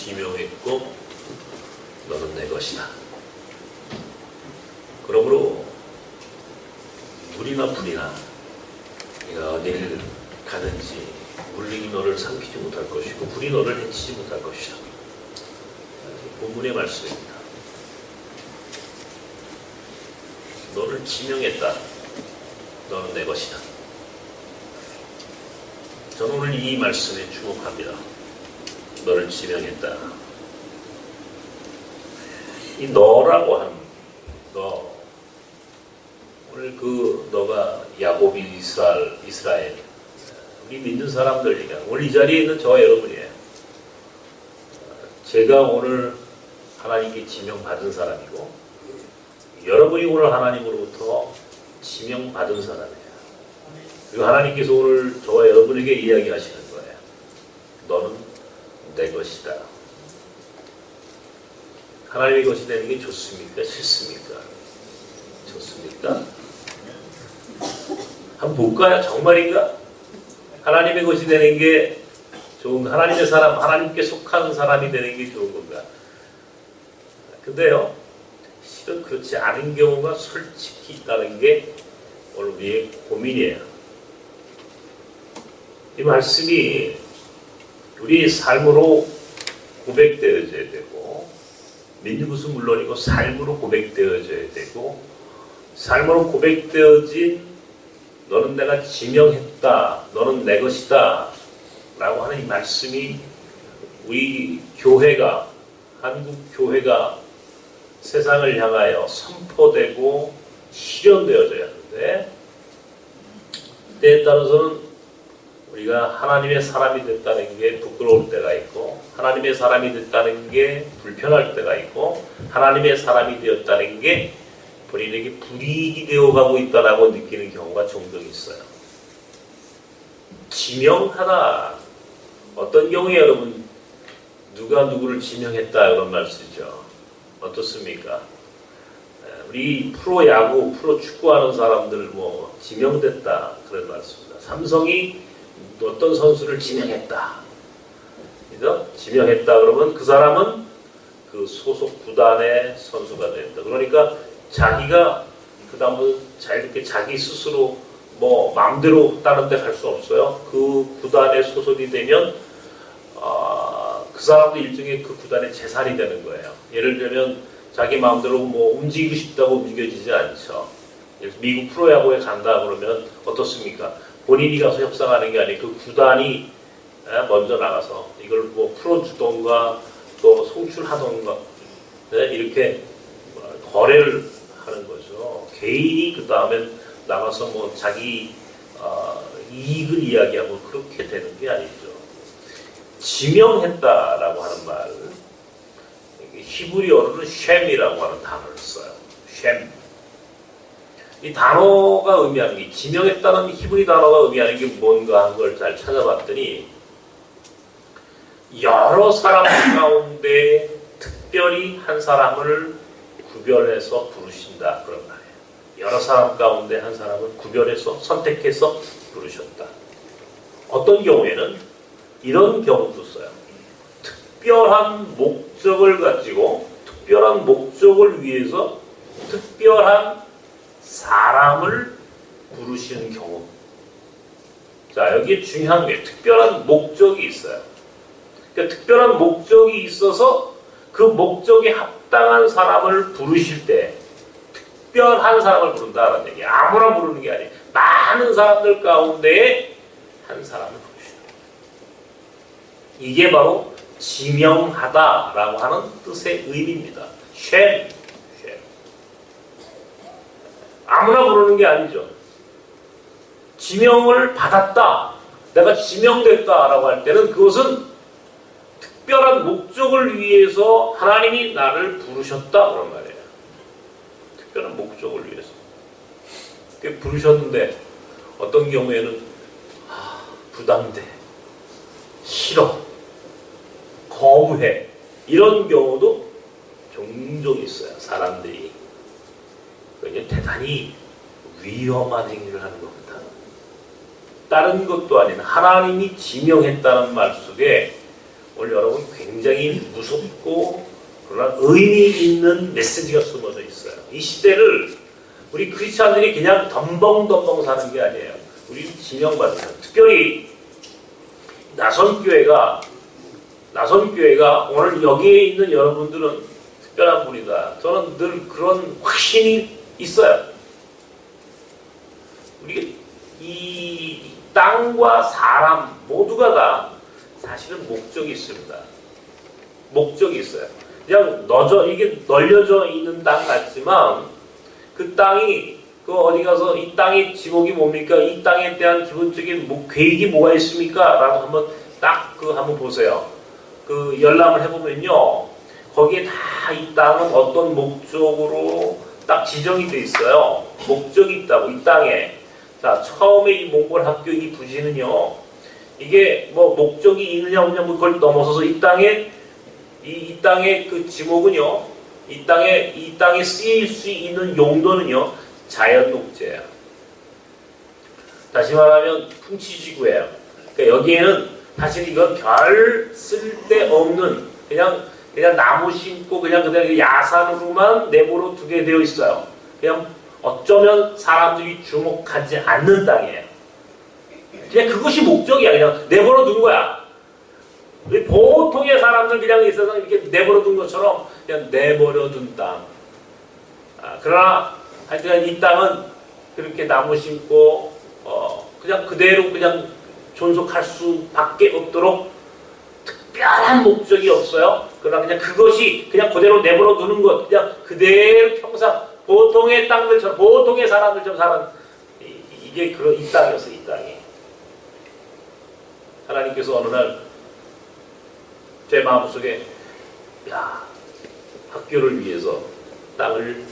지명했고 너는 내 것이다. 그러므로 물이나 불이나 네가 어디를 가든지 물이 너를 삼키지 못할 것이고 불이 너를 해치지 못할 것이다. 본문의 말씀입니다. 너를 지명했다. 너는 내 것이다. 저는 오늘 이 말씀에 주목합니다. 너를 지명했다. 이 너라고 하는 너, 오늘 그 너가 야곱이 이스라엘 우리 믿는 사람들이니까 오늘 이 자리에 있는 저와 여러분이에요. 제가 오늘 하나님께 지명받은 사람이고 여러분이 오늘 하나님으로부터 지명받은 사람이에요. 그리고 하나님께서 오늘 저와 여러분에게 이야기하시는 거예요. 너는 내 것이다. 하나님의 것이 되는 게 좋습니까? 싫습니까? 좋습니까? 한번 볼까요? 정말인가? 하나님의 것이 되는 게 좋은, 하나님의 사람, 하나님께 속한 사람이 되는 게 좋은 건가? 근데요, 실은 그렇지 않은 경우가 솔직히 있다는 게 오늘 우리의 고민이에요. 이 말씀이 우리 삶으로 고백되어져야 되고, 믿는 것은 물론이고 삶으로 고백되어져야 되고, 삶으로 고백되어진 너는 내가 지명했다, 너는 내 것이다 라고 하는 이 말씀이 우리 교회가, 한국 교회가 세상을 향하여 선포되고 실현되어져야 하는데, 때에 따라서는 우리가 하나님의 사람이 됐다는 게 부끄러울 때가 있고, 하나님의 사람이 됐다는 게 불편할 때가 있고, 하나님의 사람이 되었다는 게 본인에게 불이익이 되어가고 있다라고 느끼는 경우가 종종 있어요. 지명하다. 어떤 경우에 여러분 누가 누구를 지명했다 이런 말 쓰죠. 어떻습니까? 우리 프로야구, 프로축구하는 사람들 뭐 지명됐다 그런 말 씁니다. 삼성이 어떤 선수를 지명했다. 그죠? 지명했다 그러면 그 사람은 그 소속 구단의 선수가 된다. 그러니까 자기가 그다음부터 이렇게 자기 스스로 뭐 마음대로 다른 데 갈 수 없어요. 그 구단에 소속이 되면 그 사람도 일종의 그 구단의 재산이 되는 거예요. 예를 들면 자기 마음대로 뭐 움직이고 싶다고 움직여지지 않죠. 미국 프로야구에 간다 그러면 어떻습니까? 본인이 가서 협상하는 게 아니고 그 구단이 먼저 나가서 이걸 뭐 풀어주던가 또 송출하던가 이렇게 거래를 하는 거죠. 개인이 그 다음에 나가서 뭐 자기 이익을 이야기하고 그렇게 되는 게 아니죠. 지명했다라고 하는 말, 히브리어로는 쉔이라고 하는 단어를 써요. 쉔. 이 단어가 의미하는 게, 지명했다는 히브리 단어가 의미하는 게 뭔가 한 걸 잘 찾아봤더니 여러 사람 가운데 특별히 한 사람을 구별해서 부르신다 그런 말이에요. 여러 사람 가운데 한 사람을 구별해서 선택해서 부르셨다. 어떤 경우에는 이런 경우도 써요. 특별한 목적을 가지고 특별한 목적을 위해서 특별한 사람을 부르시는 경우. 자, 여기에 중요한 게 특별한 목적이 있어요. 그러니까 특별한 목적이 있어서 그 목적에 합당한 사람을 부르실 때 특별한 사람을 부른다는 얘기예요. 아무나 부르는 게 아니에요. 많은 사람들 가운데에 한 사람을 부르시는 거예요. 이게 바로 지명하다라고 하는 뜻의 의미입니다. 쉔. 아무나 부르는 게 아니죠. 지명을 받았다. 내가 지명됐다라고 할 때는 그것은 특별한 목적을 위해서 하나님이 나를 부르셨다 그런 말이에요. 특별한 목적을 위해서. 부르셨는데 어떤 경우에는 부담돼, 싫어, 거부해 이런 경우도 종종 있어요. 사람들이. 그게 대단히 위험한 행위를 하는 겁니다. 다른 것도 아닌 하나님이 지명했다는 말 속에 오늘 여러분 굉장히 무섭고 그러나 의미 있는 메시지가 숨어져 있어요. 이 시대를 우리 크리스찬들이 그냥 덤벙덤벙 사는 게 아니에요. 우리 지명받는 거예요. 특별히 나선교회가 오늘 여기에 있는 여러분들은 특별한 분이다. 저는 늘 그런 확신이 있어요. 우리 이 땅과 사람 모두가 다 사실은 목적이 있습니다. 목적이 있어요. 그냥 이게 널려져 있는 땅 같지만 그 땅이 어디 가서 이 땅의 지목이 뭡니까? 이 땅에 대한 기본적인 계획이 뭐가 있습니까? 라고 한번 딱 한번 보세요. 열람을 해보면요. 거기에 다 이 땅은 어떤 목적으로 딱 지정이 돼 있어요. 목적이 있다고, 이 땅에. 자, 처음에 이 몽골 학교 이 부지는요. 이게 뭐 목적이 있느냐 없느냐 그걸 넘어서서 이 땅의 그 지목은요. 이 땅에 쓰일 수 있는 용도는요. 자연 녹지예요. 다시 말하면 풍치지구예요. 그러니까 여기에는 사실 이건 별 쓸데없는 그냥 나무 심고 그냥 그대로 야산으로만 내버려 두게 되어 있어요. 그냥 어쩌면 사람들이 주목하지 않는 땅이에요. 그냥 그것이 목적이야. 그냥 내버려 둔 거야. 보통의 사람들 그냥 이 세상 이렇게 내버려 둔 것처럼 그냥 내버려 둔 땅. 그러나 하여튼 이 땅은 그렇게 나무 심고 그냥 그대로 그냥 존속할 수밖에 없도록 특별한 목적이 없어요. 그러나 그냥 그것이 그냥 그대로 내버려 두는 것, 그냥 그대로 평상 보통의 땅들처럼 보통의 사람들처럼 사는 이게 이 땅이었어. 이 땅이. 하나님께서 어느 날 제 마음속에 학교를 위해서 땅을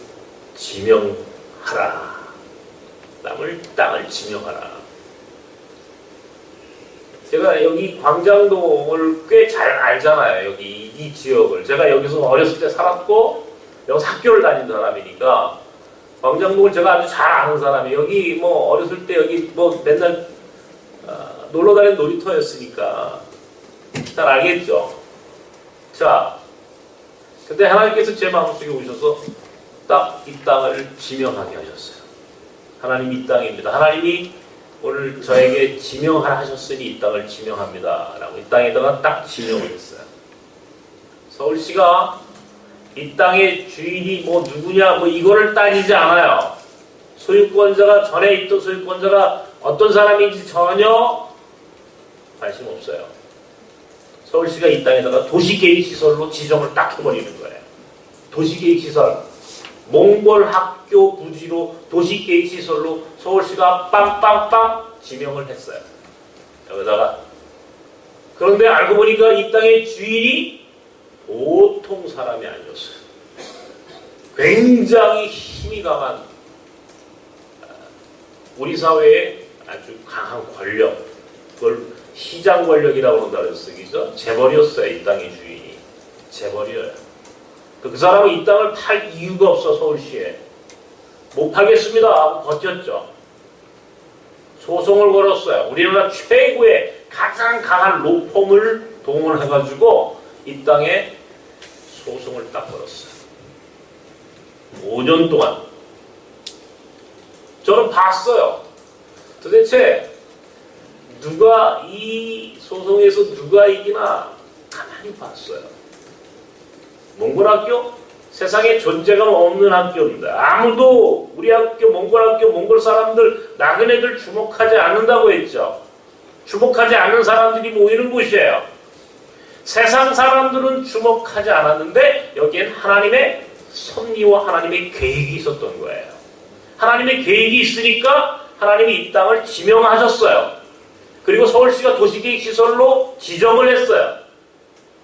지명하라. 땅을 지명하라. 제가 여기 광장동을 꽤 잘 알잖아요. 여기 이 지역을. 제가 여기서 어렸을 때 살았고 여기서 학교를 다닌 사람이니까 광장동을 제가 아주 잘 아는 사람이에요. 여기 뭐 어렸을 때 여기 뭐 맨날 놀러 다니는 놀이터였으니까 잘 알겠죠. 자, 근데 하나님께서 제 마음속에 오셔서 딱 이 땅을 지명하게 하셨어요. 하나님 이 땅입니다. 하나님이 오늘 저에게 지명하라 하셨으니 이 땅을 지명합니다. 라고 이 땅에다가 딱 지명을 했어요. 서울시가 이 땅의 주인이 뭐 누구냐 이거를 따지지 않아요. 소유권자가 전에 있던 소유권자가 어떤 사람인지 전혀 관심 없어요. 서울시가 이 땅에다가 도시계획시설로 지정을 딱 해버리는 거예요. 도시계획시설. 몽골 학교 부지로 도시계획시설로 서울시가 빵빵빵 지명을 했어요. 여기다가. 그런데 알고 보니까 이 땅의 주인이 보통 사람이 아니었어요. 굉장히 힘이 강한 우리 사회에 아주 강한 권력, 그걸 시장 권력이라고 한다 그랬어요. 그죠? 재벌이었어요. 이 땅의 주인이. 재벌이에요. 그 사람은 이 땅을 팔 이유가 없어. 서울시에. 못 팔겠습니다 하고 버텼죠. 소송을 걸었어요. 우리나라 최고의 가장 강한 로펌을 동원해가지고 이 땅에 소송을 딱 걸었어요. 5년 동안. 저는 봤어요. 도대체 누가 이 소송에서 누가 이기나 가만히 봤어요. 몽골 학교? 세상에 존재감 없는 학교입니다. 아무도 우리 학교, 몽골 학교, 몽골 사람들, 나그네들 주목하지 않는다고 했죠. 주목하지 않는 사람들이 모이는 곳이에요. 세상 사람들은 주목하지 않았는데 여기엔 하나님의 섭리와 하나님의 계획이 있었던 거예요. 하나님의 계획이 있으니까 하나님이 이 땅을 지명하셨어요. 그리고 서울시가 도시계획시설로 지정을 했어요.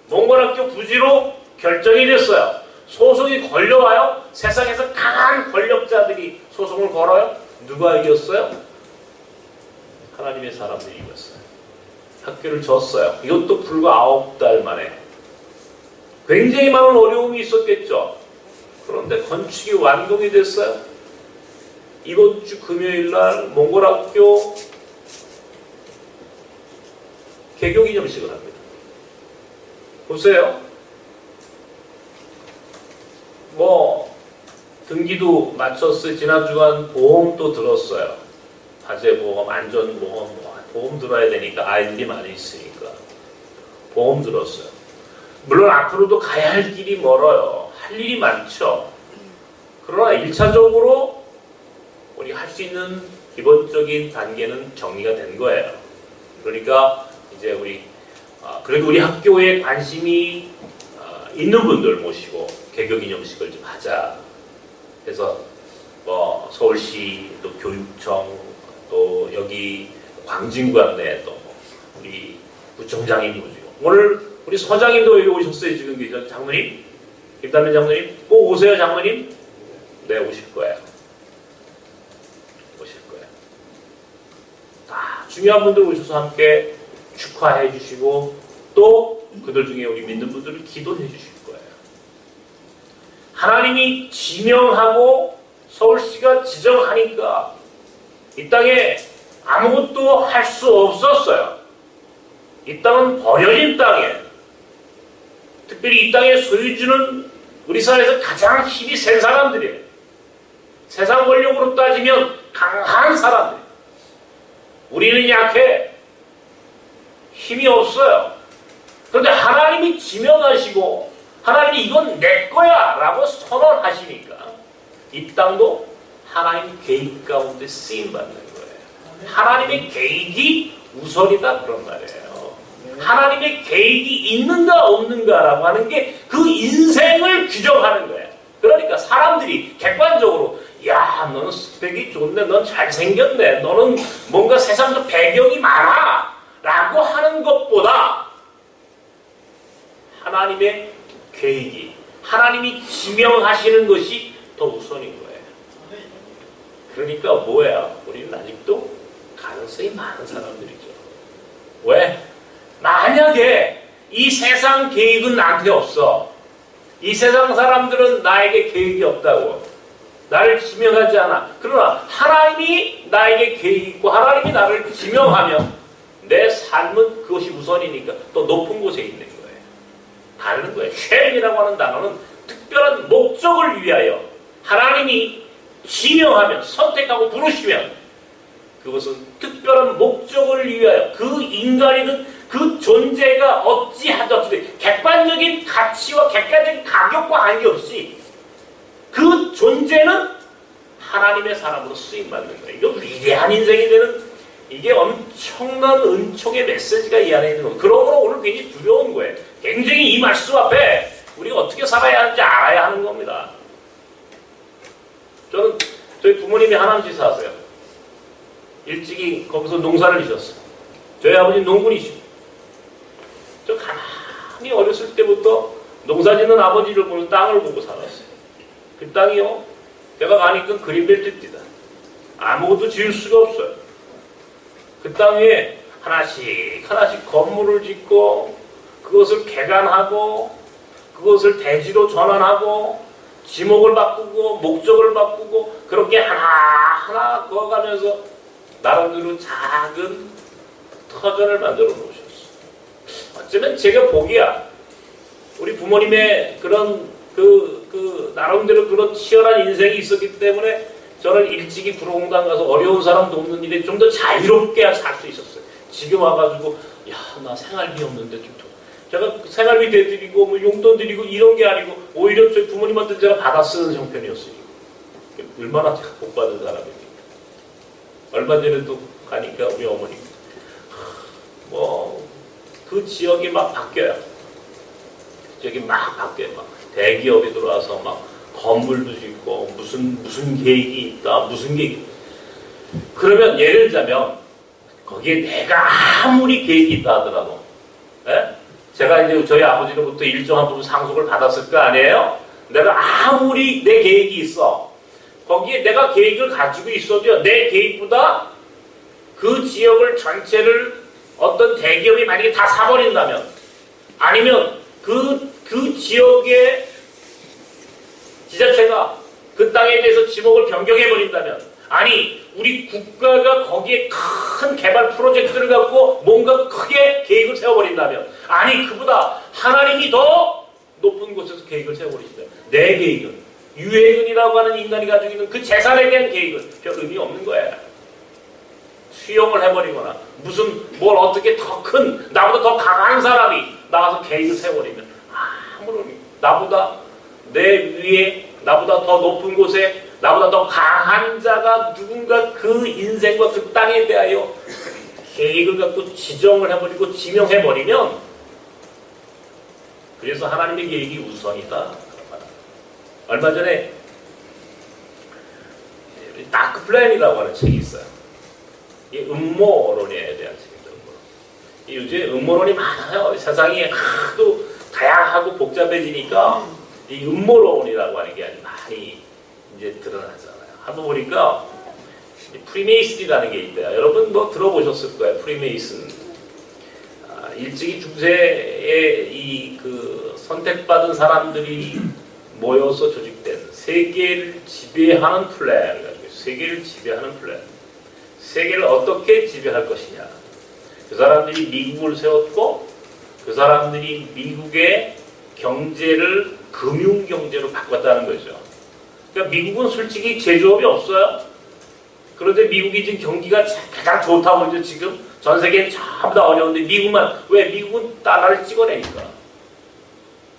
몽골학교 부지로 결정이 됐어요. 소송이 걸려와요. 세상에서 강한 권력자들이 소송을 걸어요. 누가 이겼어요? 하나님의 사람들이 이겼어요. 학교를 졌어요. 이것도 불과 9달 만에. 굉장히 많은 어려움이 있었겠죠. 그런데 건축이 완공이 됐어요. 이번 주 금요일날 몽골학교, 개교 기념식을 합니다. 보세요. 뭐 등기도 마쳤어요. 지난 주간 보험도 들었어요. 화재보험, 안전보험, 보험 들어야 되니까 아이들이 많이 있으니까 보험 들었어요. 물론 앞으로도 가야 할 길이 멀어요. 할 일이 많죠. 그러나 1차적으로 우리 할 수 있는 기본적인 단계는 정리가 된 거예요. 그러니까 이제 우리 그래도 우리 학교에 관심이 있는 분들 모시고 개교기념식을 좀 하자. 그래서 뭐 서울시 또 교육청 또 여기 광진관내 또 우리 구청장님 모시고 오늘 우리 서장님도 여기 오셨어요. 지금 장로님, 김단면 장로님 꼭 오세요. 장로님. 네, 오실 거예요. 오실 거예요. 다 중요한 분들 오셔서 함께 축하해 주시고 또 그들 중에 우리 믿는 분들을 기도해 주실 거예요. 하나님이 지명하고 서울시가 지정하니까 이 땅에 아무것도 할 수 없었어요. 이 땅은 버려진 땅이에요. 특별히 이 땅의 소유주는 우리 사회에서 가장 힘이 센 사람들이에요. 세상 권력으로 따지면 강한 사람들. 우리는 약해. 힘이 없어요. 그런데 하나님이 지명하시고 하나님이 이건 내 거야 라고 선언하시니까 이 땅도 하나님 계획 가운데 쓰임받는 거예요. 하나님의 계획이 우선이다 그런 말이에요. 하나님의 계획이 있는가 없는가라고 하는 게 그 인생을 규정하는 거예요. 그러니까 사람들이 객관적으로 야 너는 스펙이 좋네, 넌 잘생겼네, 너는 뭔가 세상적 배경이 많아 라고 하는 것보다 하나님의 계획이 하나님이 지명하시는 것이 더 우선인 거예요. 그러니까 뭐야? 우리는 아직도 가능성이 많은 사람들이죠. 왜? 만약에 이 세상 계획은 나한테 없어. 이 세상 사람들은 나에게 계획이 없다고. 나를 지명하지 않아. 그러나 하나님이 나에게 계획이 있고 하나님이 나를 지명하면 내 삶은 그것이 우선이니까 또 높은 곳에 있는 거예요. 다른 거예요. 쉘이라고 하는 단어는 특별한 목적을 위하여 하나님이 지명하면 선택하고 부르시면 그것은 특별한 목적을 위하여 그 인간이든 그 존재가 어찌하든지 객관적인 가치와 객관적인 가격과 관계없이 그 존재는 하나님의 사람으로 쓰임받는 거예요. 이거 위대한 인생이 되는 이게 엄청난 은총의 메시지가 이 안에 있는 거예요. 그러므로 오늘 굉장히 두려운 거예요. 굉장히 이 말씀 앞에 우리가 어떻게 살아야 하는지 알아야 하는 겁니다. 저는 저희 부모님이 하남시 사세요. 일찍이 거기서 농사를 지었어요. 저희 아버지 농군이시고 저 가만히 어렸을 때부터 농사짓는 아버지를 보는 땅을 보고 살았어요. 그 땅이요. 제가 가니까 그린벨트입니다. 아무것도 지을 수가 없어요. 그 땅에 하나씩 하나씩 건물을 짓고 그것을 개간하고 그것을 대지로 전환하고 지목을 바꾸고 목적을 바꾸고 그렇게 하나하나 그어가면서 나름대로 작은 터전을 만들어 놓으셨어요. 어쩌면 제가 보기야 우리 부모님의 그런 나름대로 그런 치열한 인생이 있었기 때문에 저는 일찍이 구로공단 가서 어려운 사람 돕는 일에 좀 더 자유롭게 살 수 있었어요. 지금 와가지고 야 나 생활비 없는데 좀 제가 생활비 대드리고 뭐 용돈 드리고 이런 게 아니고 오히려 저희 부모님한테 제가 받아 쓰는 형편이었어요. 얼마나 복 받은 사람입니까? 얼마 전에도 가니까 우리 어머니 뭐 그 지역이 막 바뀌어요. 지역이 막 바뀌어요. 막 대기업이 들어와서 막 건물도 짓고 무슨 계획이 있다 무슨 계획이 그러면 예를 들자면 거기에 내가 아무리 계획이 있다 하더라도 제가 이제 저희 아버지로부터 일정한 부분 상속을 받았을 거 아니에요? 내가 아무리 내 계획이 있어 거기에 내가 계획을 가지고 있어도요 내 계획보다 그 지역을 전체를 어떤 대기업이 만약에 다 사버린다면 아니면 그 지역의 지자체가 그 땅에 대해서 지목을 변경해버린다면 아니 우리 국가가 거기에 큰 개발 프로젝트를 갖고 뭔가 크게 계획을 세워버린다면, 아니 그보다 하나님이 더 높은 곳에서 계획을 세워버리신다. 내 계획은, 유해근이라고 하는 인간이 가지고 있는 그 재산에 대한 계획은 별 의미 없는 거야. 수용을 해버리거나 무슨 뭘 어떻게 더 큰, 나보다 더 강한 사람이 나와서 계획을 세워버리면 아무런, 나보다 내 위에, 나보다 더 높은 곳에 나보다 더 강한 자가 누군가 그 인생과 그 땅에 대하여 계획을 갖고 지정을 해버리고 지명해버리면, 그래서 하나님의 계획이 우선이다. 얼마 전에 다크 플랜이라고 하는 책이 있어요. 이 음모론에 대한 책이죠. 요즘 음모론이 많아요. 세상이 하도 다양하고 복잡해지니까 이 음모론이라고 하는 게 아주 많이 이제 드러나잖아요. 한번 보니까 프리메이슨이라는 게 있대요. 여러분 뭐 들어보셨을 거예요. 프리메이슨. 일찍이 중세에 이 그 선택받은 사람들이 모여서 조직된 세계를 지배하는 플랜, 세계를 지배하는 플랜. 세계를 어떻게 지배할 것이냐. 그 사람들이 미국을 세웠고, 그 사람들이 미국의 경제를 금융경제로 바꿨다는 거죠. 그러니까 미국은 솔직히 제조업이 없어요. 그런데 미국이 지금 경기가 가장 좋다고 그러죠. 지금 전 세계는 전부 다 어려운데 미국만, 왜? 미국은 달러를 찍어내니까.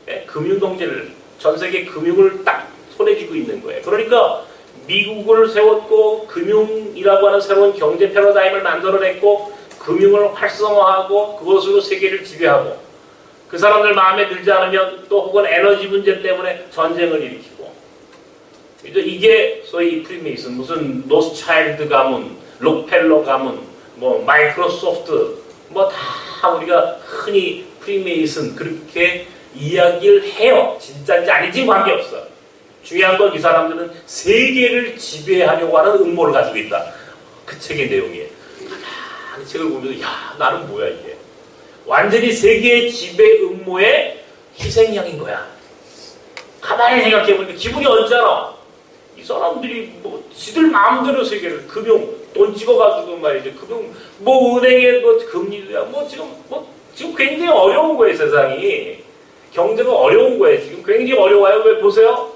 네? 금융경제를, 전 세계 금융을 딱 손에 쥐고 있는 거예요. 그러니까 미국을 세웠고 금융이라고 하는 새로운 경제 패러다임을 만들어냈고 금융을 활성화하고 그것으로 세계를 지배하고, 그 사람들 마음에 들지 않으면 또 혹은 에너지 문제 때문에 전쟁을 일으키고, 이게 소위 프리메이슨, 무슨 노스차일드 가문, 록펠러 가문, 뭐 마이크로소프트, 뭐 다 우리가 흔히 프리메이슨 그렇게 이야기를 해요. 진짜인지 아닌지 관계없어. 중요한 건 이 사람들은 세계를 지배하려고 하는 음모를 가지고 있다. 그 책의 내용이에요. 이 책을 보면서 야, 나는 뭐야 이게. 완전히 세계의 지배 음모의 희생양인 거야. 가만히 생각해보니까 기분이 언짢아. 이 사람들이 뭐 지들 마음대로 세계를, 금융 돈 찍어가지고 말이죠. 금융 뭐 은행에 뭐 금리야 뭐 지금 굉장히 어려운 거예요. 세상이 경제가 어려운 거예요. 지금 굉장히 어려워요. 왜 보세요?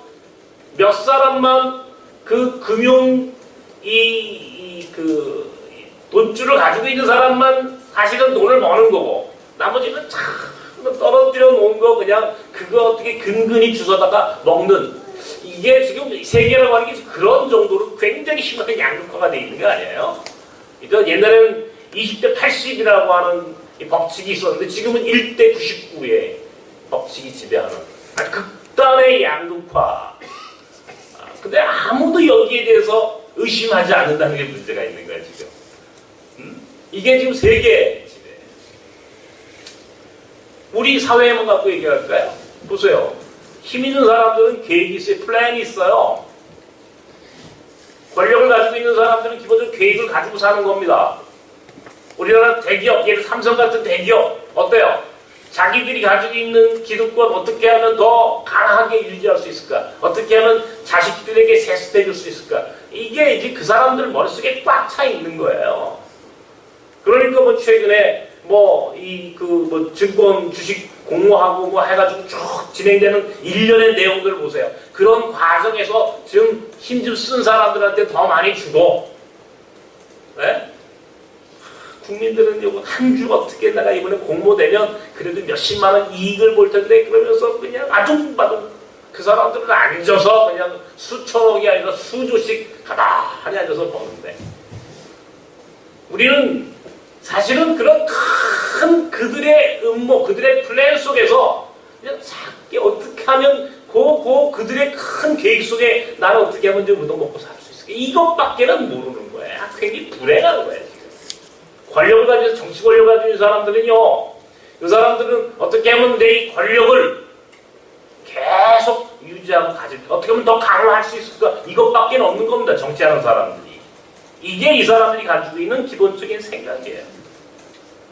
몇 사람만 그 금융 그 돈줄을 가지고 있는 사람만 사실은 돈을 버는 거고, 나머지는 참 떨어뜨려 놓은 거 그냥 그거 어떻게 근근히 주워다가 먹는, 이게 지금 세계라고 하는 게 그런 정도로 굉장히 심하게 양극화가 돼 있는 거 아니에요? 옛날에는 20대 80이라고 하는 이 법칙이 있었는데 지금은 1대 99의 법칙이 지배하는 아주 극단의 양극화. 근데 아무도 여기에 대해서 의심하지 않는다는 게 문제가 있는 거야 지금. 이게 지금 세계 지배. 우리 사회에만 갖고 얘기할까요? 보세요. 힘 있는 사람들은 계획이 있어요. 플랜이 있어요. 권력을 가지고 있는 사람들은 기본적으로 계획을 가지고 사는 겁니다. 우리나라 대기업, 예를 삼성 같은 대기업 어때요? 자기들이 가지고 있는 기득권 어떻게 하면 더 강하게 유지할 수 있을까? 어떻게 하면 자식들에게 세습해 줄 수 있을까? 이게 이제 그 사람들 머릿속에 꽉 차 있는 거예요. 그러니까 뭐 최근에 증권 주식 공모하고 뭐 해가지고 쭉 진행되는 일련의 내용들 보세요. 그런 과정에서 지금 힘 좀 쓴 사람들한테 더 많이 주고, 네? 국민들은 이거 한 주 어떻게 내가 이번에 공모되면 그래도 몇십만 원 이익을 볼 텐데 그러면서 그냥 아둥바둥 그 사람들은 앉아서 그냥 수천억이 아니라 수조씩 가만히 앉아서 버는데, 우리는 사실은 그런 큰 그들의 음모, 그들의 플랜 속에서 그냥 작게 어떻게 하면 그들의 큰 계획 속에 나는 어떻게 하면 좀 우동 먹고 살 수 있을까? 이것밖에는 모르는 거야. 굉장히 불행한 거야. 권력을 가지고, 정치 권력을 가지고 있는 사람들은요, 그 사람들은 어떻게 하면 내 이 권력을 계속 유지하고 어떻게 하면 더 강화할 수 있을까? 이것밖에 없는 겁니다. 정치하는 사람들이. 이게 이 사람들이 가지고 있는 기본적인 생각이에요.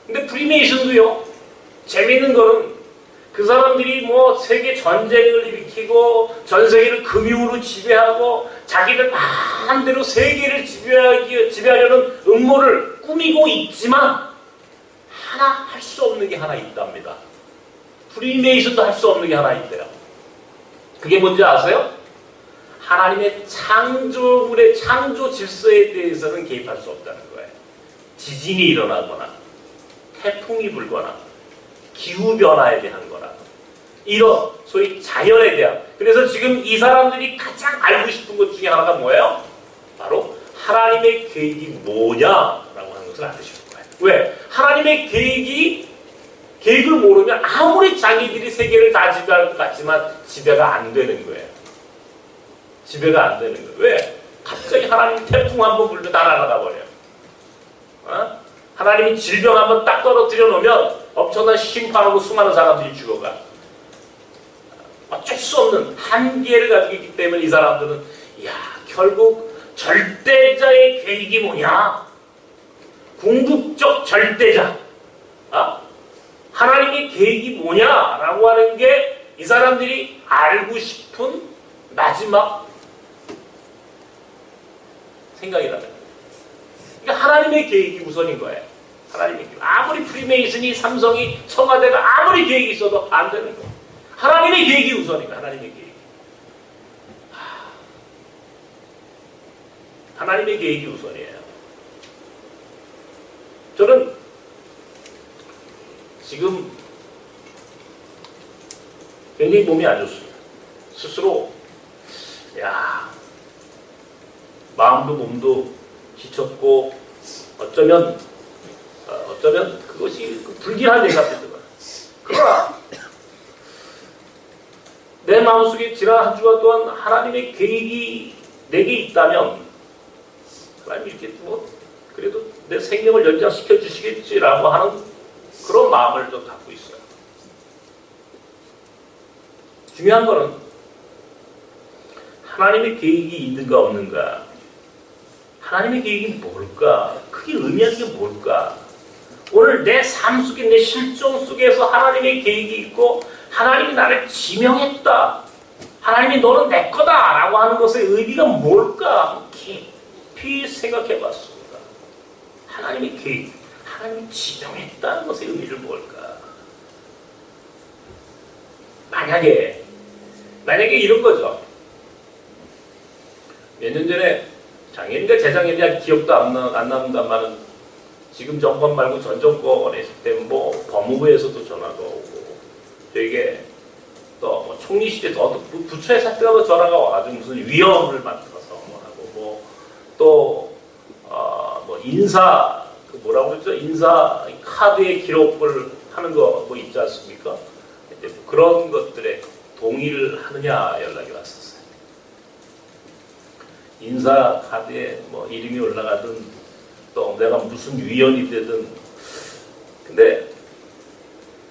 근데 프리메이슨도요, 재미있는 거는 그 그 사람들이 뭐 세계 전쟁을 일으키고 전 세계를 금융으로 지배하고 자기들 마음대로 세계를 지배하려는 음모를 꾸미고 있지만 하나 할 수 없는 게 하나 있답니다. 프리메이슨도 할 수 없는 게 하나 있대요. 그게 뭔지 아세요? 하나님의 창조물의 창조 질서에 대해서는 개입할 수 없다는 거예요. 지진이 일어나거나 태풍이 불거나 기후변화에 대한 거나 이런 소위 자연에 대한, 그래서 지금 이 사람들이 가장 알고 싶은 것 중에 하나가 뭐예요? 바로 하나님의 계획이 뭐냐라고 하는 것을 알고 싶은 거예요. 왜? 하나님의 계획을 모르면 아무리 자기들이 세계를 다 지배할 것 같지만 지배가 안 되는 거예요. 지배가 안 되는 거예요. 왜? 갑자기 하나님이 태풍 한번 불면 다 날아가 버려요. 하나님이 질병 한번 딱 떨어뜨려 놓으면 엄청난 심판하고 수많은 사람들이 죽어가. 어쩔 수 없는 한계를 가지고 있기 때문에 이 사람들은 야, 결국 절대자의 계획이 뭐냐? 궁극적 절대자. 하나님의 계획이 뭐냐라고 하는 게 이 사람들이 알고 싶은 마지막 생각이라는 거예요. 그러니까 하나님의 계획이 우선인 거예요. 하나님의 계획. 아무리 프리메이슨이, 삼성이, 청와대가 아무리 계획이 있어도 안 되는 거예요. 하나님의 계획이 우선인 거예요. 하나님의 계획이. 하나님의 계획이 우선이에요. 저는 지금 굉장히 몸이 안 좋습니다. 스스로 마음도 몸도 지쳤고 어쩌면 그것이 불길한 얘기 같더라고요. 그러나 내 마음속에 지난 한 주간 동안 하나님의 계획이 내게 있다면 하나님이 이렇게 그래도 내 생명을 연장시켜 주시겠지라고 하는 그런 마음을 좀 갖고 있어요. 중요한 거는 하나님의 계획이 있는가 없는가, 하나님의 계획이 뭘까, 그게 의미하는 게 뭘까. 오늘 내 삶 속에, 내 실종 속에서 하나님의 계획이 있고 하나님이 나를 지명했다, 하나님이 너는 내 거다 라고 하는 것의 의미가 뭘까 깊이 생각해 봤습니다. 하나님의 계획, 하나님이 지명했다는 것의 의미를 뭘까. 만약에 이런 거죠. 몇 년 전에 작년인가 재작년인가 기억도 안 납니다만 지금 정권 말고 전 정권에 있을 때 뭐 법무부에서도 전화가 오고 저에게 또 뭐 총리 시절에 부처에 살때마다 전화가 와가지고 무슨 위험을 만들어서 뭐 하고 또 뭐 인사 뭐라고 그러죠? 인사 카드의 기록을 하는 거 뭐 있지 않습니까? 이제 그런 것들에 동의를 하느냐 연락이 왔었어요. 인사 카드에 뭐 이름이 올라가든 또 내가 무슨 위원이 되든, 근데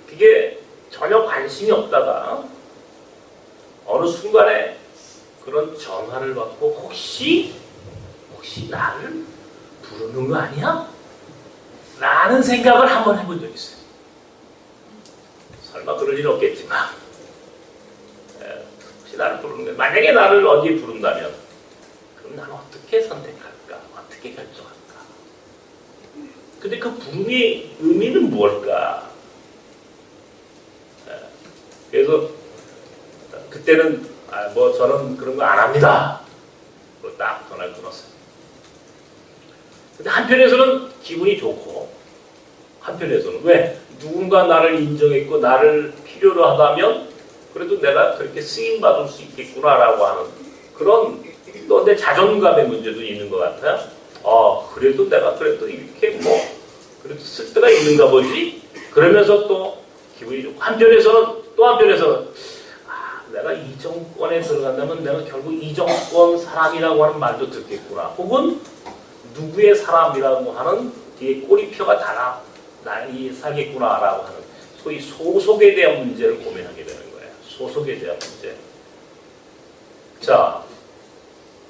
그게 전혀 관심이 없다가 어느 순간에 그런 전화를 받고 혹시 나를 부르는 거 아니야? 라는 생각을 한번 해본 적이 있어요. 설마 그럴 일은 없겠지만 혹시 나를 부르는 거야. 만약에 나를 어디에 부른다면 그럼 나는 어떻게 선택할까? 어떻게 결정할까? 근데 그 부름의 의미는 뭘까? 그래서 그때는 뭐 저는 그런 거 안 합니다. 딱 전화를 끊었어요. 근데 한편에서는 기분이 좋고 한편에서는 왜? 누군가 나를 인정했고 나를 필요로 하다면 그래도 내가 그렇게 쓰임받을 수 있겠구나라고 하는 그런, 또 내 자존감의 문제도 있는 것 같아요. 그래도 내가 그래도 이렇게 뭐 그래도 쓸 데가 있는가 보지? 그러면서 또 기분이 좋고 한편에서는 내가 이 정권에 들어간다면 내가 결국 이 정권 사람이라고 하는 말도 듣겠구나. 혹은 누구의 사람이라고 하는 뒤에 꼬리표가 달아 나이 살겠구나라고 하는 소위 소속에 대한 문제를 고민하게 되는 거예요. 소속에 대한 문제. 자,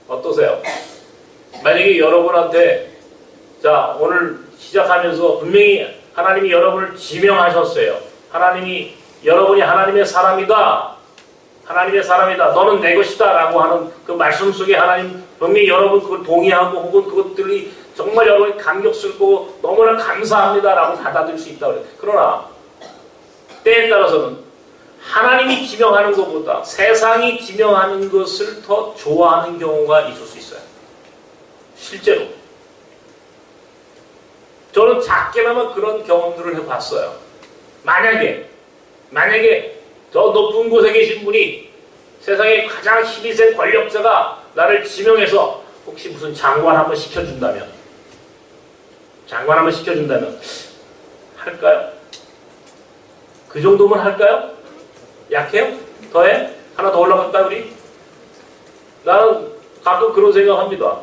어떠세요? 만약에 여러분한테 오늘 시작하면서 분명히 하나님이 여러분을 지명하셨어요. 하나님이 여러분이 하나님의 사람이다. 하나님의 사람이다. 너는 내 것이다. 라고 하는 그 말씀 속에 하나님 분명히 여러분 그걸 동의하고 혹은 그것들이 정말 여러분이 감격스럽고 너무나 감사합니다. 라고 받아들일 수 있다고 그래요. 그러나 때에 따라서는 하나님이 지명하는 것보다 세상이 지명하는 것을 더 좋아하는 경우가 있을 수 있어요. 실제로. 저는 작게나마 그런 경험들을 해봤어요. 만약에 저 높은 곳에 계신 분이 세상에 가장 힘이 센 권력자가 나를 지명해서 혹시 무슨 장관 한번 시켜준다면 할까요? 그 정도면 할까요? 약해요? 더해? 하나 더 올라갈까요 우리? 나는 가끔 그런 생각합니다.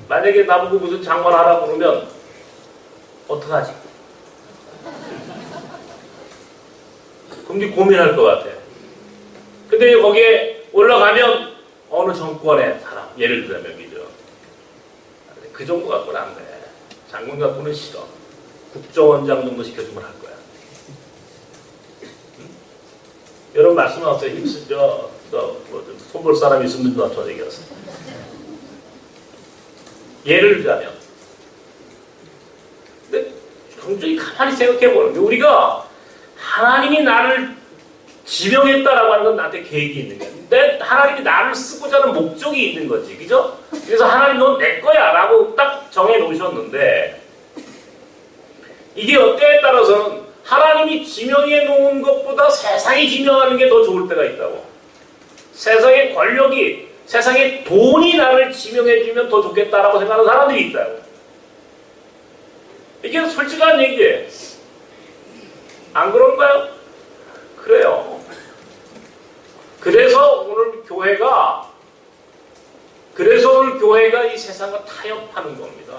만약에 나보고 무슨 장관 하라고 그러면 어떡하지? 그럼 고민할 것 같아. 근데 거기에 올라가면 어느 정권의 사람, 예를 들자면 이죠. 그 정도 갖고는 안 돼. 장관 갖고는 싫어. 국정원장 정도 시켜주면 할 거야. 응? 여러분 말씀하세요. 힘쓰죠. 손볼 사람 있으면 저한테 얘기하세요. 예를 들자면, 근데 굉장히 가만히 생각해 보는 게 우리가 하나님이 나를 지명했다라고 하는 건 나한테 계획이 있는 거야. 근데 하나님이 나를 쓰고자 하는 목적이 있는 거지. 그죠? 그래서 하나님 넌 내 거야 라고 딱 정해 놓으셨는데 이게 때에 따라서는 하나님이 지명해 놓은 것보다 세상이 지명하는 게 더 좋을 때가 있다고. 세상의 권력이 세상의 돈이 나를 지명해 주면 더 좋겠다라고 생각하는 사람들이 있다고. 이게 솔직한 얘기예요. 안 그런가요? 그래요. 그래서 오늘 교회가 이 세상과 타협하는 겁니다.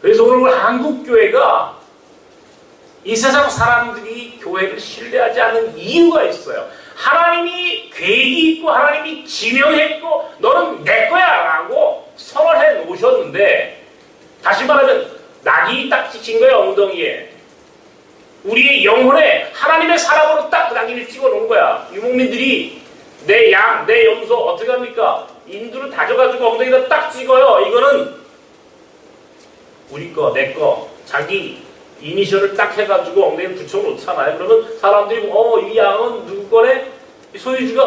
그래서 오늘 한국 교회가 이 세상 사람들이 교회를 신뢰하지 않는 이유가 있어요. 하나님이 계획이 있고 하나님이 지명했고 너는 내 거야 라고 선언해 놓으셨는데 다시 말하면 낙이 딱 찍힌 거예요. 엉덩이에. 우리의 영혼에 하나님의 사람으로 딱 낙인을 찍어 놓은 거야. 유목민들이 내 양, 내 염소 어떻게 합니까? 인두를 다져가지고 엉덩이에다 딱 찍어요. 이거는 우리 거, 내 거, 자기 이니셜을 딱 해가지고 엉덩이에 붙여놓잖아요. 그러면 사람들이 이 양은 누구 거네? 소유주가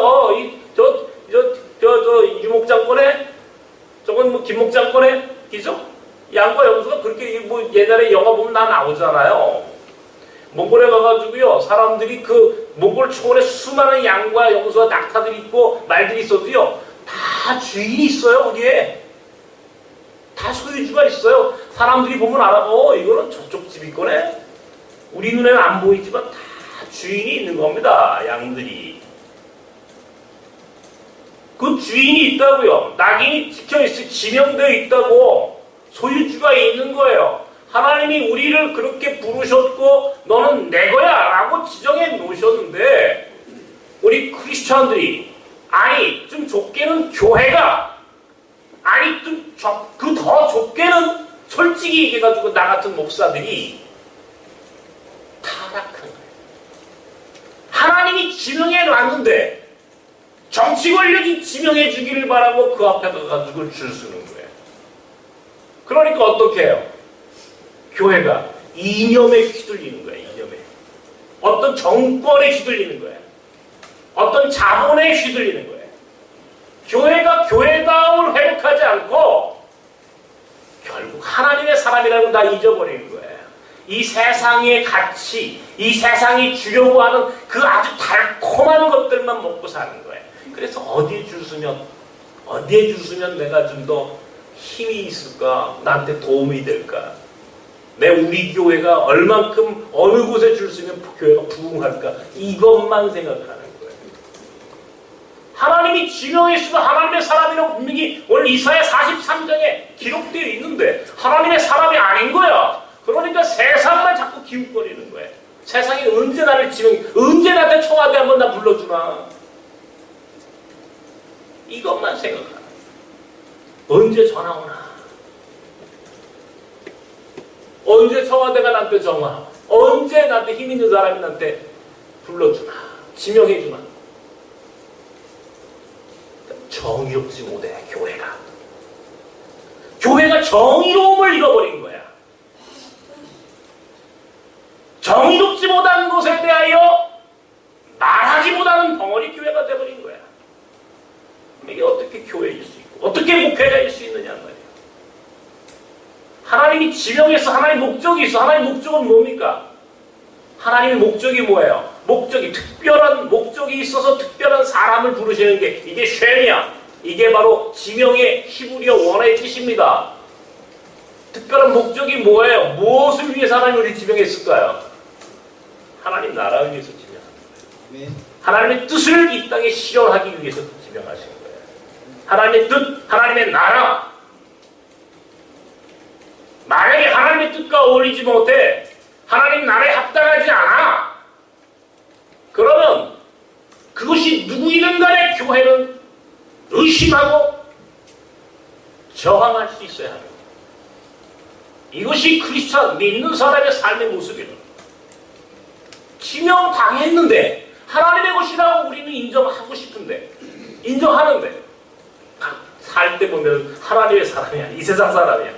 유목장 거네? 저건 뭐 김목장 거네? 그죠? 양과 염소가 그렇게 뭐 옛날에 영화 보면 다 나오잖아요. 몽골에 가가지고요, 사람들이 그 몽골 초원에 수많은 양과 염소와 낙타들이 있고 말들이 있어도요, 다 주인이 있어요, 거기에. 다 소유주가 있어요. 사람들이 보면 알아, 이거는 저쪽 집이 거네? 우리 눈에는 안 보이지만 다 주인이 있는 겁니다, 양들이. 그 주인이 있다고요. 낙인이 찍혀있어요. 지명되어 있다고. 소유주가 있는 거예요. 하나님이 우리를 그렇게 부르셨고 너는 내 거야 라고 지정해 놓으셨는데 우리 크리스천들이 아니 좀 좁게는 교회가 아니 좀 그 더 좁게는 솔직히 얘기해가지고 나 같은 목사들이 타락한 거예요. 하나님이 지명해 놨는데 정치 권력이 지명해 주기를 바라고 그 앞에 가가지고 줄 서는 거예요. 그러니까 어떻게 해요? 교회가 이념에 휘둘리는 거예요. 이념에. 어떤 정권에 휘둘리는 거예요. 어떤 자본에 휘둘리는 거예요. 교회가 교회다움을 회복하지 않고 결국 하나님의 사람이라는 걸 다 잊어버리는 거예요. 이 세상의 가치, 이 세상이 주려고 하는 그 아주 달콤한 것들만 먹고 사는 거예요. 그래서 어디에 줄 서면 내가 좀 더 힘이 있을까? 나한테 도움이 될까? 우리 교회가 얼만큼 어느 곳에 줄 수 있는 교회가 부흥할까? 이것만 생각하는 거예요. 하나님이 지명했으면 하나님의 사람이라고 분명히 오늘 이사야 43장에 기록되어 있는데 하나님의 사람이 아닌 거야. 그러니까 세상만 자꾸 기웃거리는 거예요. 세상이 언제 나를 언제 나한테 청와대 한번 나 불러주나? 이것만 생각하는 거예요. 언제 전화 오나? 언제 청와대가 나한테 전화? 언제 나한테 힘 있는 사람이 나한테 불러주나 지명해주나. 정의롭지 못해. 교회가 정의로움을 잃어버린 거야. 정의롭지 못한 것에 대하여 말하지 못하는 벙어리 교회가 돼버린 거야. 이게 어떻게 교회일 수 있고 어떻게 목회자일 수 있느냐는 말이에요. 하나님이 지명해서 하나님 목적이 있어. 하나님 목적은 뭡니까? 하나님의 목적이 뭐예요? 목적이 특별한 목적이 있어서 특별한 사람을 부르시는 게 이게 쉐미야. 이게 바로 지명의 히브리어 원어의 뜻입니다. 특별한 목적이 뭐예요? 무엇을 위해서 하나님이 우리를 지명했을까요? 하나님 나라를 위해서 지명하는 거예요. 하나님의 뜻을 이 땅에 실현하기 위해서 지명하신 거예요. 하나님의 뜻, 하나님의 나라. 만약에 하나님의 뜻과 어울리지 못해 하나님 나라에 합당하지 않아. 그러면 그것이 누구이든 간에 교회는 의심하고 저항할 수 있어야 합니다. 이것이 크리스찬 믿는 사람의 삶의 모습이에요. 지명당했는데 하나님의 것이라고 우리는 인정하고 싶은데 인정하는데 살 때 보면 하나님의 사람이야. 이 세상 사람이야.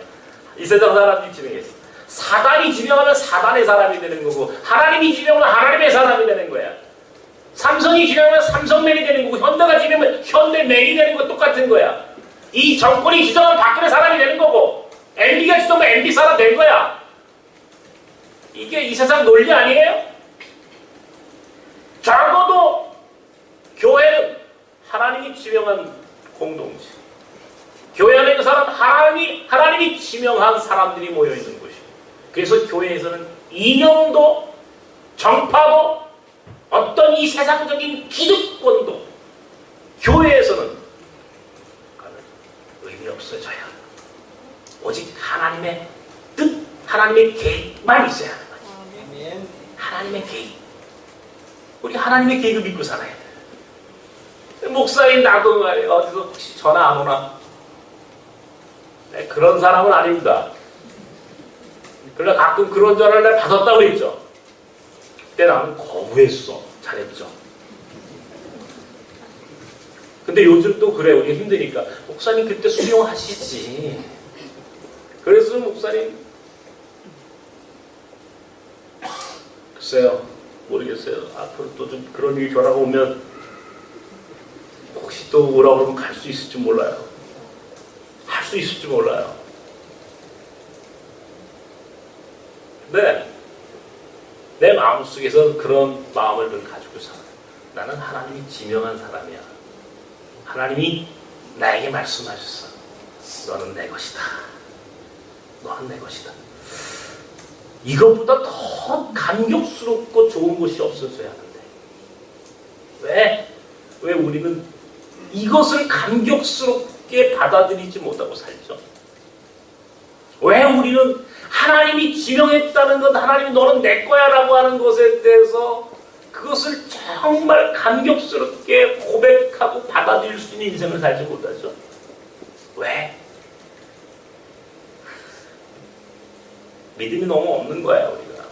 이 세상 사람이 지명했어. 사단이 지명하면 사단의 사람이 되는 거고 하나님이 지명하면 하나님의 사람이 되는 거야. 삼성이 지명하면 삼성맨이 되는 거고 현대가 지명하면 현대맨이 되는 거 똑같은 거야. 이 정권이 지정하면 박근혜 사람이 되는 거고 MB가 지정하면 MB 사람 된 거야. 이게 이 세상 논리 아니에요? 적어도 교회는 하나님이 지명한 공동체. 교회 안에 있는 사람 하나님이 지명한 사람들이 모여있는 곳이에요. 그래서 교회에서는 이명도 정파도 어떤 이 세상적인 기득권도 교회에서는 의미 없어져요. 오직 하나님의 뜻, 하나님의 계획만 있어야 하는 거죠. 하나님의 계획. 우리 하나님의 계획을 믿고 살아야 돼요. 목사인 나도 말이에요. 어디서 혹시 전화 안 오나? 네, 그런 사람은 아닙니다. 그러나 가끔 그런 전화를 내가 받았다고 했죠. 그때 나는 거부했어. 잘했죠. 근데 요즘 또 그래. 우리가 힘드니까. 목사님 그때 수용하시지. 그래서 목사님 글쎄요. 모르겠어요. 앞으로 또 좀 그런 일이 전화가 오면 혹시 또 오라고 그러면 갈 수 있을지 몰라요. 할 수 있을지 몰라요. 근데 내 마음속에서 그런 마음을 늘 가지고 살아요. 나는 하나님이 지명한 사람이야. 하나님이 나에게 말씀하셨어. 너는 내 것이다. 너는 내 것이다. 이것보다 더 감격스럽고 좋은 것이 없어져야 하는데 왜 우리는 이것을 감격스럽게 받아들이지 못하고 살죠? 왜 우리는 하나님이 지명했다는 것, 하나님이 너는 내 거야 라고 하는 것에 대해서 그것을 정말 감격스럽게 고백하고 받아들일 수 있는 인생을 살지 못하죠? 왜? 믿음이 너무 없는 거야, 우리가.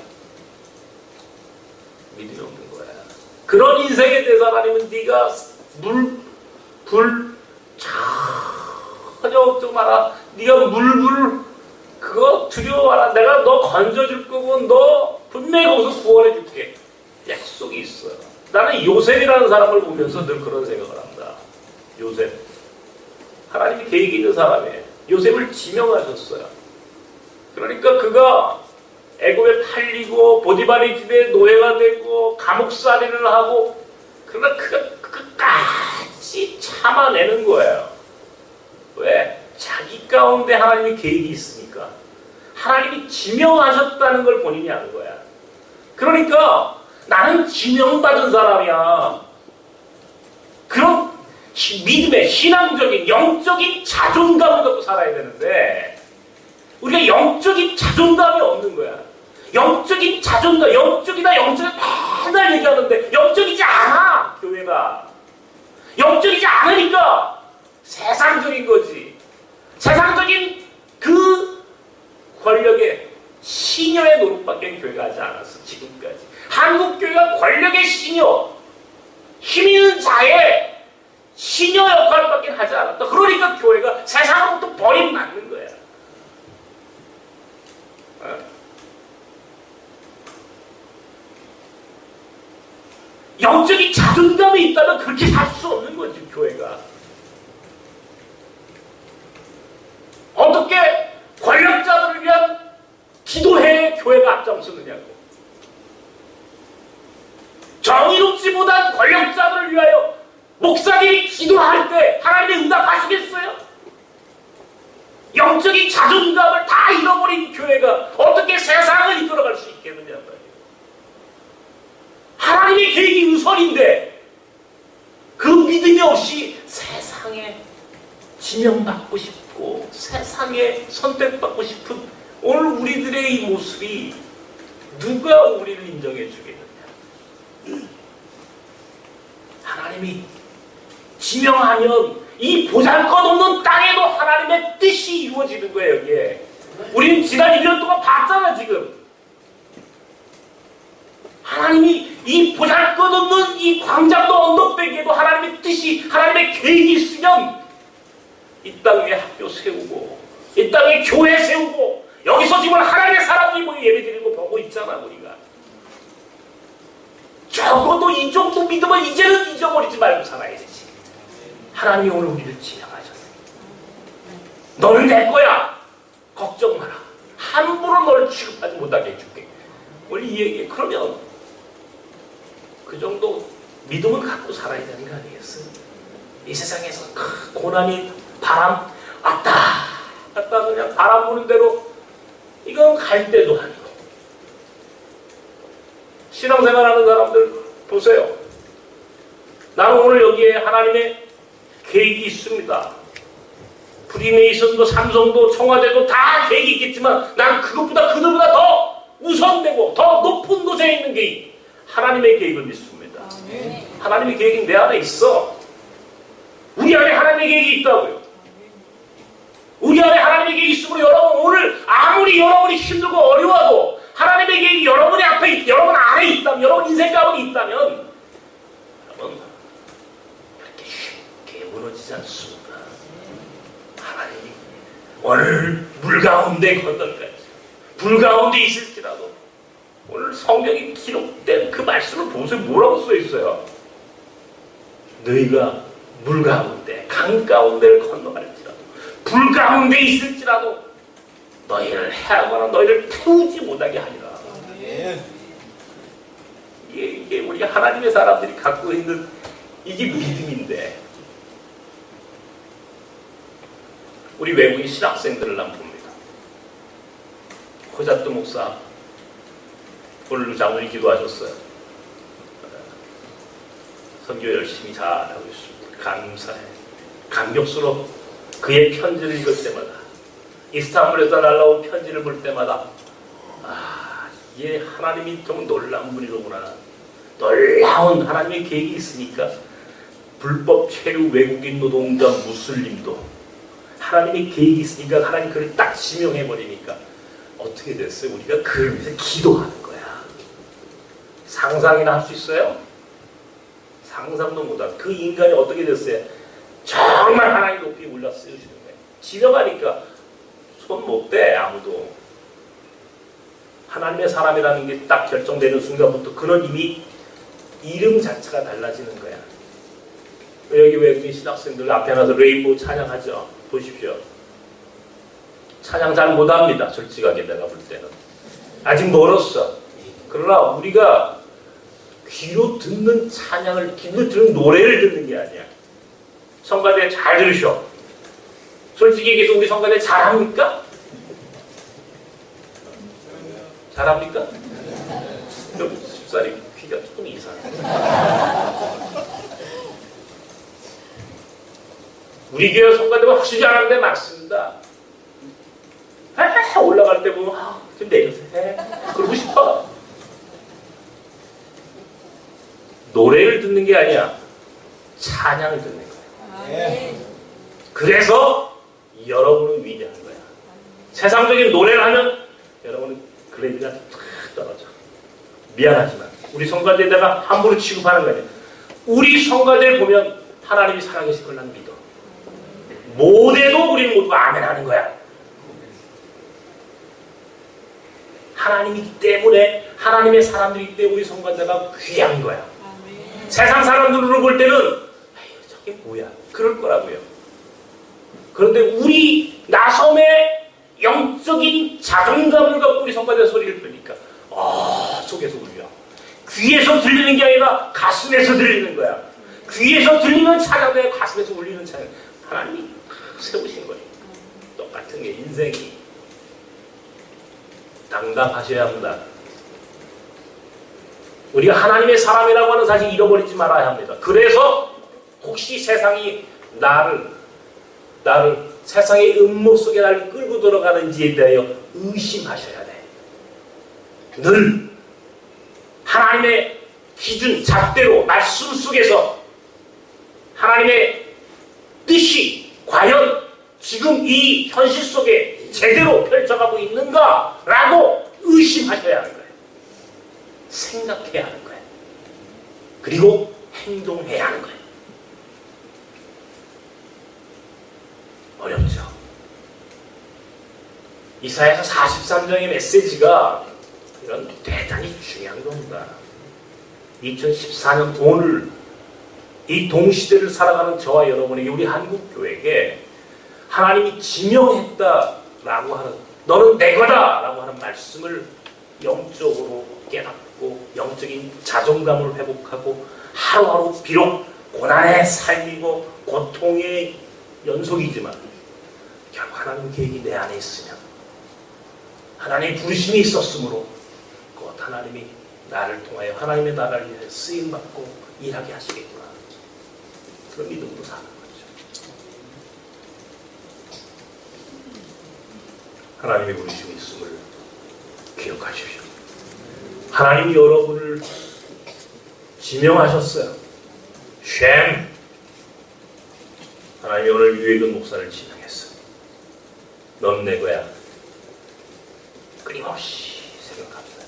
믿음이 없는 거야. 그런 인생에 대해서 하나님은 네가 전혀 걱정 마라. 네가 그거 두려워 마라. 내가 너 건져줄 거고 너 분명히 거기서 구원해 줄게. 약속이 있어요. 나는 요셉이라는 사람을 보면서 늘 그런 생각을 합니다. 요셉. 하나님이 계획이 있는 사람이에요. 요셉을 지명하셨어요. 그러니까 그가 애굽에 팔리고 보디바리 집에 노예가 되고 감옥살이를 하고 그러나 그가 끝까지 참아내는 거예요. 왜? 자기 가운데 하나님의 계획이 있으니까. 하나님이 지명하셨다는 걸 본인이 아는 거야. 그러니까 나는 지명받은 사람이야. 그런 믿음의 신앙적인 영적인 자존감을 갖고 살아야 되는데 우리가 영적인 자존감이 없는 거야. 영적인 자존감, 영적이다, 영적이다 맨날 얘기하는데 영적이지 않아, 교회가. 영적이지 않으니까 세상적인 거지. 세상적인 그 권력의 시녀의 노릇밖에 교회가 하지 않았어, 지금까지. 한국교회가 권력의 시녀, 힘 있는 자의 시녀 역할밖에 하지 않았다. 그러니까 교회가 세상으로부터 버림받는 거야. 영적인 자존감이 있다면 그렇게 살 수 없는 거지, 교회가. 어떻게 권력자들을 위한 기도회에 교회가 앞장서느냐고. 정의롭지보단 권력자들을 위하여 목사님이 기도할 때 하나님이 응답하시겠어요? 영적인 자존감을 다 잃어버린 교회가 어떻게 세상을 이끌어갈 수 있겠느냐 말이에요. 하나님의 계획이 우선인데 그 믿음이 없이 세상에 지명받고 싶고 세상에 선택받고 싶은 오늘 우리들의 이 모습이 누가 우리를 인정해 주겠느냐. 하나님이 지명하면 이 보잘것없는 땅에도 하나님의 뜻이 이루어지는 거예요. 여기에 우리는 지난 1년 동안 봤잖아. 지금 하나님이 이 보잘것없는 이 광장도 언덕배기에도 하나님의 뜻이, 하나님의 계획이 있으면 이 땅에 학교 세우고 이 땅에 교회 세우고 여기서 지금 하나님의 사람들이 모여 예배드리는 거 보고 있잖아. 우리가 적어도 이 정도 믿으면 이제는 잊어버리지 말고 살아야 되지. 하나님이 오늘 우리를 지명하셨어. 너는 내 거야. 걱정 마라. 함부로 널 취급하지 못하게 해줄게. 원래 이 얘기. 그러면 그 정도 믿음을 갖고 살아야 되는 거 아니겠어요? 이 세상에서 고난이 바람 왔다 갔다 그냥 바람 부는 대로 이건 갈 때도 아니고. 신앙생활하는 사람들 보세요. 나는 오늘 여기에 하나님의 계획이 있습니다. 프리메이슨도 삼성도 청와대도 다 계획이 있겠지만 나는 그것보다 그들보다 더 우선되고 더 높은 곳에 있는 계획, 하나님의 계획을 믿습니다. 하나님의 계획이 내 안에 있어. 우리 안에 하나님의 계획이 있다고요. 우리 안에 하나님의 계획이 있으므로 여러분 오늘 아무리 여러분이 힘들고 어려워도 하나님의 계획이 여러분의 앞에, 여러분 안에 있다면, 여러분 인생 가운데 있다면 여러분 그렇게 쉽게 무너지지 않습니다. 하나님이 오늘 물 가운데 건너까지 불 가운데 있을지라도 오늘 성경에 기록된 그 말씀을 보세요. 뭐라고 써 있어요? 너희가 물 가운데 강 가운데를 건너갈지라도 불 가운데 있을지라도 너희를 해하거나 너희를 태우지 못하게 하리라. 이게 우리 하나님의 사람들이 갖고 있는 이게 믿음인데 우리 외국인 신학생들을 한번 봅니다. 호자트 목사 오늘 장로님 기도하셨어요. 선교 열심히 잘하고 있습니다. 감사해. 감격스러워. 그의 편지를 읽을 때마다 이스탄불에서 날라온 편지를 볼 때마다 이게 하나님이 정말 놀라운 분이로구나. 놀라운 하나님의 계획이 있으니까 불법 체류 외국인 노동자 무슬림도 하나님의 계획이 있으니까 하나님 그를 딱 지명해버리니까 어떻게 됐어요? 우리가 그를 위해서 기도하는 거야. 상상이나 할 수 있어요? 상상도 못한 그 인간이 어떻게 됐어요? 정말 하나님 높이 올라 쓰여지는 거예요. 지명하니까 손 못 대 아무도. 하나님의 사람이라는 게 딱 결정되는 순간부터 그는 이미 이름 자체가 달라지는 거야. 여기 외국인 신학생들 앞에 나서 레인보우 찬양하죠. 보십시오. 찬양 잘 못합니다. 솔직하게 내가 볼 때는. 아직 멀었어. 그러나 우리가 귀로 듣는 찬양을, 귀로 듣는 노래를 듣는 게 아니야. 성가대 잘 들으셔. 솔직히 얘기해서 우리 성가대 잘합니까? 잘합니까? 여기 집사님 귀가 조금 이상해. 우리 교회 성가대가 확실히 잘하는데 맞습니다. 올라갈 때 보면 좀 내려주세요. 그러고 싶어. 노래를 듣는 게 아니야. 찬양을 듣는 거야. 그래서 여러분은 위대한 거야. 세상적인 노래를 하면 여러분은 그레이드가 탁 떨어져. 미안하지만 우리 성가대에다가 함부로 취급하는 거예요. 우리 성가대에 보면 하나님이 살아계신 걸 난 믿어. 못해도 우리는 모두가 아멘 하는 거야. 하나님이기 때문에, 하나님의 사람들이기 때문에 우리 성가대가 귀한 거야. 세상 사람들로 볼 때는 아유 저게 뭐야 그럴 거라고요. 그런데 우리 나섬의 영적인 자존감을 갖고 우리 성가대 소리를 들으니까 속에서 울려. 귀에서 들리는 게 아니라 가슴에서 들리는 거야. 귀에서 들리는 찬양에 가슴에서 울리는 찬양. 하나님이 세우신 거예요. 똑같은 게 인생이 당당하셔야 합니다. 우리가 하나님의 사람이라고 하는 사실 잃어버리지 말아야 합니다. 그래서 혹시 세상이 나를 세상의 음모 속에 나를 끌고 들어가는지에 대하여 의심하셔야 돼. 늘 하나님의 기준, 잣대로 말씀 속에서 하나님의 뜻이 과연 지금 이 현실 속에 제대로 펼쳐가고 있는가라고 의심하셔야 하는 거예요. 생각해야 하는 거예요. 그리고 행동해야 하는 거예요. 어렵죠. 이사야서 43장의 메시지가 이런 대단히 중요한 겁니다. 2014년 오늘 이 동시대를 살아가는 저와 여러분에게, 우리 한국교회에게 하나님이 지명했다라고 하는, 너는 내 거다라고 하는 말씀을 영적으로 깨닫고 영적인 자존감을 회복하고 하루하루 비록 고난의 삶이고 고통의 연속이지만 결국 하나님 계획이 내 안에 있으면, 하나님의 부르심이 있었으므로 곧 하나님이 나를 통하여 하나님의 나라를 위해 쓰임받고 일하게 하시겠구나, 그런 믿음으로 사는 거죠. 하나님의 부르심이 있음을 기억하십시오. 하나님이 여러분을 지명하셨어요. 쉔! 하나님이 오늘 유해근 목사를 지명했어요. 넌 내 거야. 끊임없이 생각합니다.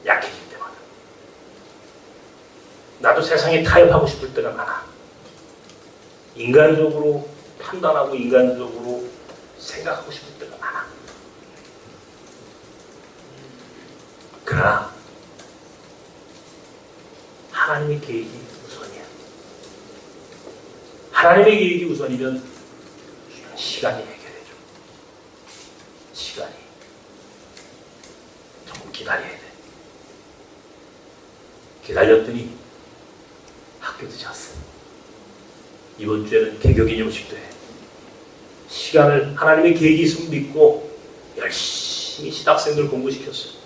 약해질 때마다. 나도 세상에 타협하고 싶을 때가 많아. 인간적으로 판단하고 인간적으로 생각하고 싶을 때가 많아. 그러나 하나님의 계획이 우선이야. 하나님의 계획이 우선이면 시간이 해결해줘. 시간이. 조금 기다려야 돼. 기다렸더니 학교도 잤어. 이번 주에는 개교기념식도 해. 시간을 하나님의 계획이 있으면 믿고 열심히 신학생들 공부시켰어요.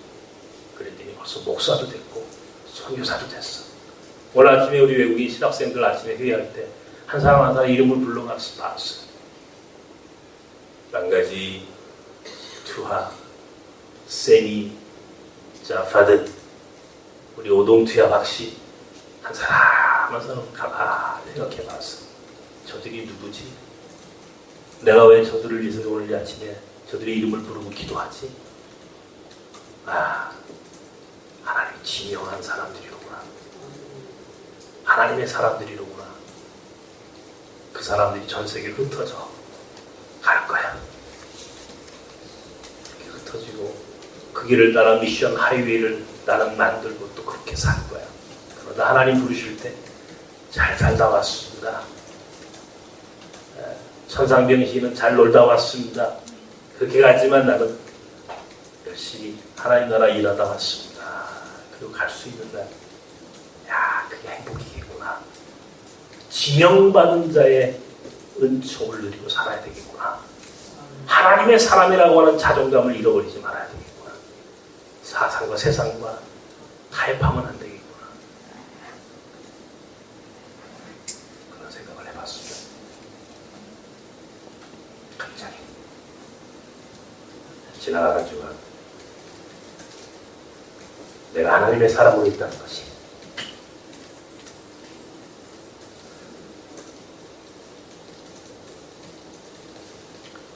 그랬더니 벌써 목사도 됐고 선교사도 됐어. 오늘 아침에 우리 외국인 신학생들 아침에 회의할 때 한 사람 한 사람 이름을 불러가서 봤어요. 랑가지, 투하, 세니, 자파드, 우리 오동투야 박씨 한 사람 한 사람 가만히 생각해봤어. 저들이 누구지? 내가 왜 저들을 위해서 오늘 아침에 저들의 이름을 부르고 기도하지? 하나님이 지명한 사람들이로구나. 하나님의 사람들이로구나. 그 사람들이 전 세계를 흩어져 갈 거야. 이렇게 흩어지고 그 길을 따라 미션 하이웨이를 나는 만들고 또 그렇게 살 거야. 그러다 하나님 부르실 때 잘 살다 왔습니다. 천상병시는 잘 놀다 왔습니다. 그렇게 가지만 나는 열심히 하나님 나라 일하다 왔습니다. 그리고 갈 수 있는 날, 야, 그게 행복이겠구나. 지명받은 자의 은총을 누리고 살아야 되겠구나. 하나님의 사람이라고 하는 자존감을 잃어버리지 말아야 되겠구나. 사상과 세상과 타협하면 안 되겠구나. 그런 생각을 해봤습니다. 갑자기 지나가가지고 내가 하나님의 사람으로 있다는 것이,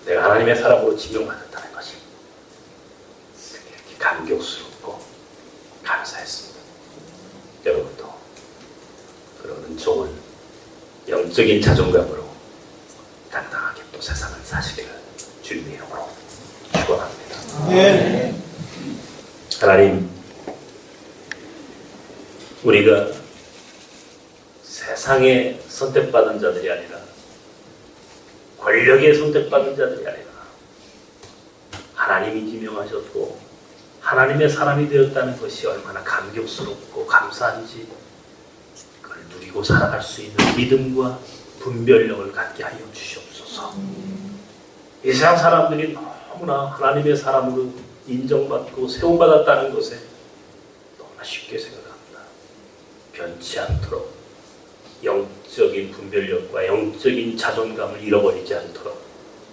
내가 하나님의 사람으로 지명받았다는 것이 그게 이렇게 감격스럽고 감사했습니다. 영적인 자존감으로 당당하게 또 세상을 사시기를 주님의 이름으로 축원합니다. 네. 하나님, 우리가 세상에 선택받은 자들이 아니라 권력에 선택받은 자들이 아니라 하나님이 지명하셨고 하나님의 사람이 되었다는 것이 얼마나 감격스럽고 감사한지 그걸 누리고 살아갈 수 있는 믿음과 분별력을 갖게 하여 주시옵소서. 이 세상 사람들이 너무나 하나님의 사람으로 인정받고 세움받았다는 것에 너무나 쉽게 생각합니다. 변치 않도록 영적인 분별력과 영적인 자존감을 잃어버리지 않도록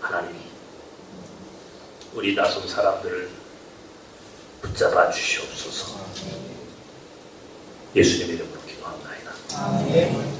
하나님이 우리 나선 사람들을 붙잡아 주시옵소서. 예수님의 이름으로 기도합니다. 아멘.